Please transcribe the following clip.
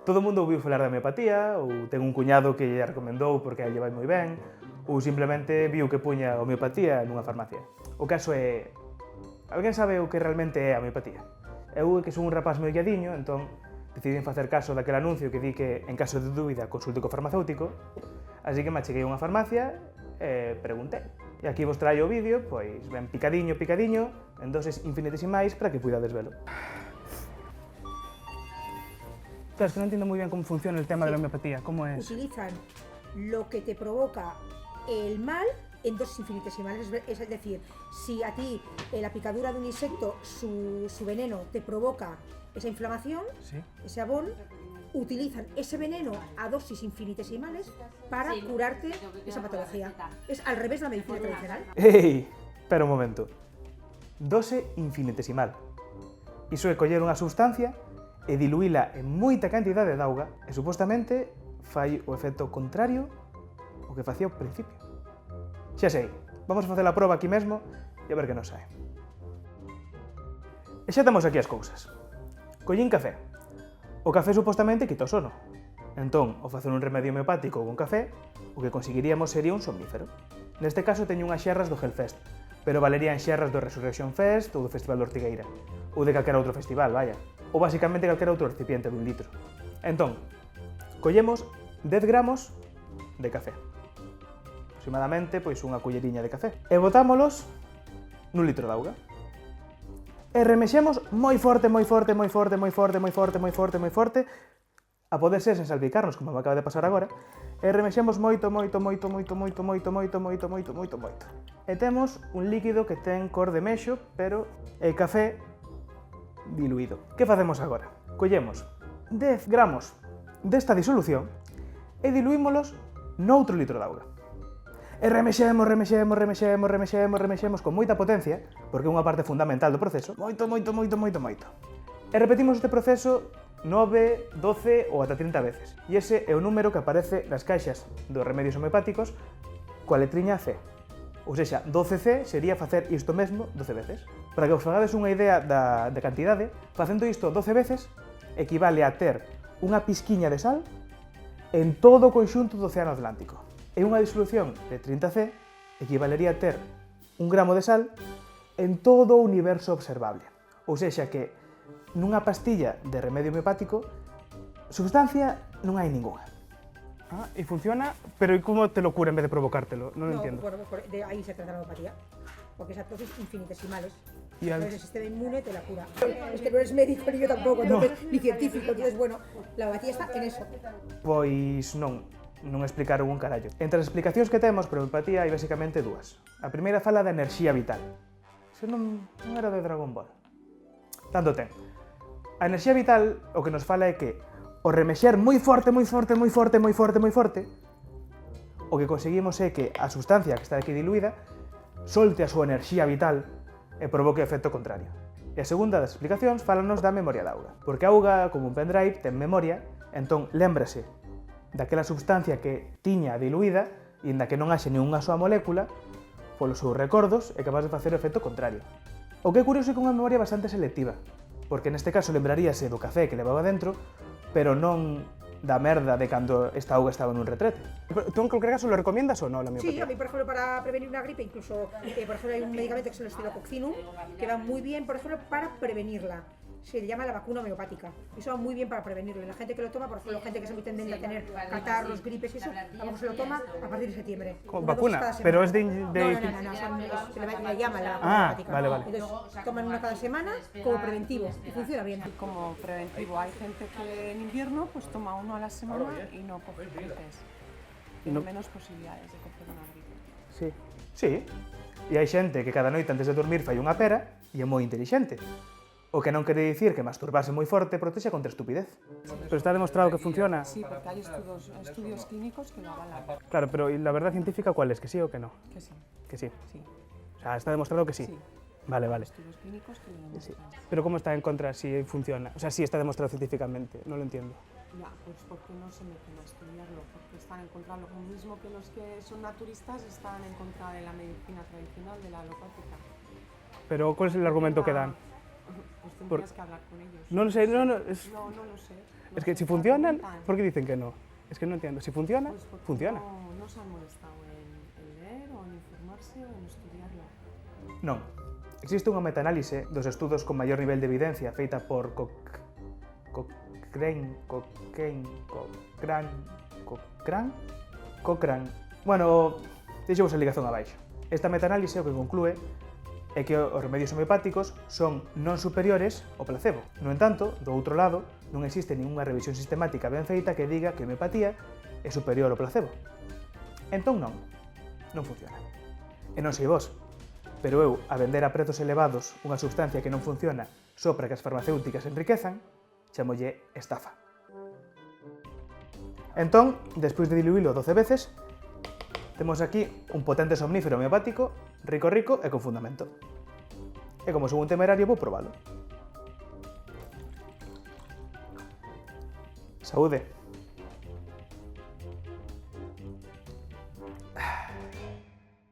Todo o mundo ouviu falar da homeopatía, ou ten un cuñado que lle recomendou porque lle vai moi ben, ou simplemente viu que puña homeopatía nunha farmacia. O caso é... Alguén sabe o que realmente é a homeopatía? Eu que son un rapaz moi guiadiño, entón decidín facer caso daquele anuncio que di que en caso de dúbida consulte co farmacéutico, así que me acheguei a unha farmacia e preguntei. E aquí vos traio o vídeo, pois ben picadiño, picadiño, en doses infinitesimais para que puidades velo. Claro, es que no entiendo muy bien cómo funciona el tema de la homeopatía, ¿cómo es? Utilizan lo que te provoca el mal en dosis infinitesimales, es decir, si a ti la picadura de un insecto, su veneno te provoca esa inflamación, ¿Sí? ese abón, utilizan ese veneno a dosis infinitesimales para curarte esa patología. Es al revés de la medicina tradicional. ¡Ei! Espera un momento. Dose infinitesimal. Iso é coller unha substancia e diluíla en moita cantidade de auga e supostamente fai o efecto contrario ao que facía ao principio. Xa sei, vamos a facer a proba aquí mesmo e a ver que nos sae. E xa temos aquí as cousas. Collín café. O café supostamente quita o sono. Entón, ao facer un remedio homeopático con café, o que conseguiríamos sería un somnífero. Neste caso teño unhas xerras do Hellfest, pero valerían xerras do Resurrection Fest ou do Festival de Ortigueira, ou de calquera outro festival, vaya, ou basicamente calquera outro recipiente dun litro. Entón, collemos 10 gramos de café, aproximadamente pois unha culleriña de café, e botámolos nun litro de auga. E remexemos moi forte, moi forte, moi forte, moi forte, moi forte, moi forte, moi forte, a poder ser sen salpicarnos, como me acaba de pasar agora, e remexemos moito, moito, moito, moito, moito, moito, moito, moito, moito, moito, moito. E temos un líquido que ten cor de mexo, pero é café diluído. Que facemos agora? Collemos 10 gramos desta disolución e diluímolos noutro litro de auga. E remexemos, remexemos, remexemos, remexemos, remexemos con moita potencia, porque é unha parte fundamental do proceso, moito, moito, moito, moito, moito. E repetimos este proceso 9, 12 ou ata 30 veces. E ese é o número que aparece nas caixas dos remedios homeopáticos coa letriña C. Ou seja, 12C sería facer isto mesmo 12 veces. Para que vos fagades unha idea da cantidade, facendo isto 12 veces equivale a ter unha pizquiña de sal en todo o conxunto do Océano Atlántico. E unha disolución de 30C equivalería a ter 1 gramo de sal en todo o universo observable. Ou seja que nunha pastilla de remedio homeopático substancia non hai ninguna. Ah, y funciona, pero ¿y cómo te lo cura en vez de provocártelo? No lo entiendo. Bueno, de ahí se trata la homeopatía, porque esas dosis infinitesimales. Y entonces el sistema inmune te la cura. Es que no eres médico ni yo tampoco, entonces, ni científico, entonces bueno, la homeopatía está en eso. Pois non explicaron un carallo. Entre as explicacións que temos para a homeopatía hai basicamente dúas. A primeira fala da enerxía vital. Iso non era de Dragon Ball. Tanto ten. A enerxía vital o que nos fala é que o remexer moi forte, moi forte, moi forte, moi forte, moi forte, o que conseguimos é que a sustancia que está aquí diluída solte a súa enerxía vital e provoque o efecto contrario. E a segunda das explicacións fálanos da memoria da auga. Porque a auga, como un pendrive, ten memoria, entón lémbrase daquela substancia que tiña diluída e inda que non haxe ninguna soa molécula, polos seus recordos é capaz de facer o efecto contrario. O que é curioso é que unha memoria bastante selectiva, porque neste caso lembraríase do café que levaba dentro, pero non da merda de cando esta auga estaba nun retrete. ¿Tú en cualquier caso lo recomiendas o no la homeopatía? Sí, a mí por ejemplo para prevenir una gripe, incluso por ejemplo hay un medicamento que es el Stylococcínum, que va muy bien por ejemplo para prevenirla. Se llama la vacuna homeopática. Eso va muy bien para prevenirlo. Y la gente que lo toma, por ejemplo, la gente que es muy tendente a tener catarros, gripes y eso, a lo mejor se lo toma a partir de septiembre. ¿Como vacuna? Pero es de... No, se le llama la vacuna homeopática. Vale, vale. Entonces, toman una cada semana como preventivo y funciona bien. Como preventivo, hay gente que en invierno pues toma uno a la semana y no coge gripes. Tiene menos posibilidades de coger una gripe. Sí. Sí. E hai xente que cada noite antes de dormir fai unha pera e é moi inteligente. O que non quere dicir que masturbarse moi forte protexe contra estupidez. Pero está demostrado que funciona. Sí, porque hay estudios clínicos que lo avalan. Claro, pero ¿y la verdad científica cuál es? ¿Que sí o que no? Que sí. Que sí. Sí. O sea, está demostrado que sí. Sí. Vale, vale. Estudios clínicos que lo Sí. demuestran. Pero ¿cómo está en contra si funciona? O sea, sí está demostrado científicamente, no lo entiendo. Ya, pues porque no se meten a estudiarlo, porque están en contra, lo mismo que los que son naturistas están en contra de la medicina tradicional, de la alopática. Pero ¿cuál es el argumento que dan? Pues Tendrías que hablar con ellos. No lo sé, no lo sé. No lo sé. No Es que sé, si te lo funcionan, preguntan. ¿por qué dicen que no? Es que no entiendo. Si funciona, Pues porque funciona. no se han molestado en leer o en informarse o en estudiarlo. Non. Existe unha metaanálise dos estudos con maior nivel de evidencia feita por Cochrane. Bueno, deixemos a ligazón abaixo. Esta metaanálise o que conclúe é que os remedios homeopáticos son non superiores ao placebo. No entanto, do outro lado, non existe ninguna revisión sistemática ben feita que diga que a homeopatía é superior ao placebo. Entón non funciona. E non sei vos, pero eu, a vender a prezos elevados unha substancia que non funciona só para que as farmacéuticas enriquezan, chamolle estafa. Entón, despois de diluílo 12 veces, temos aquí un potente somnífero homeopático, rico e con fundamento. E como son un temerario, vou probalo. Saúde.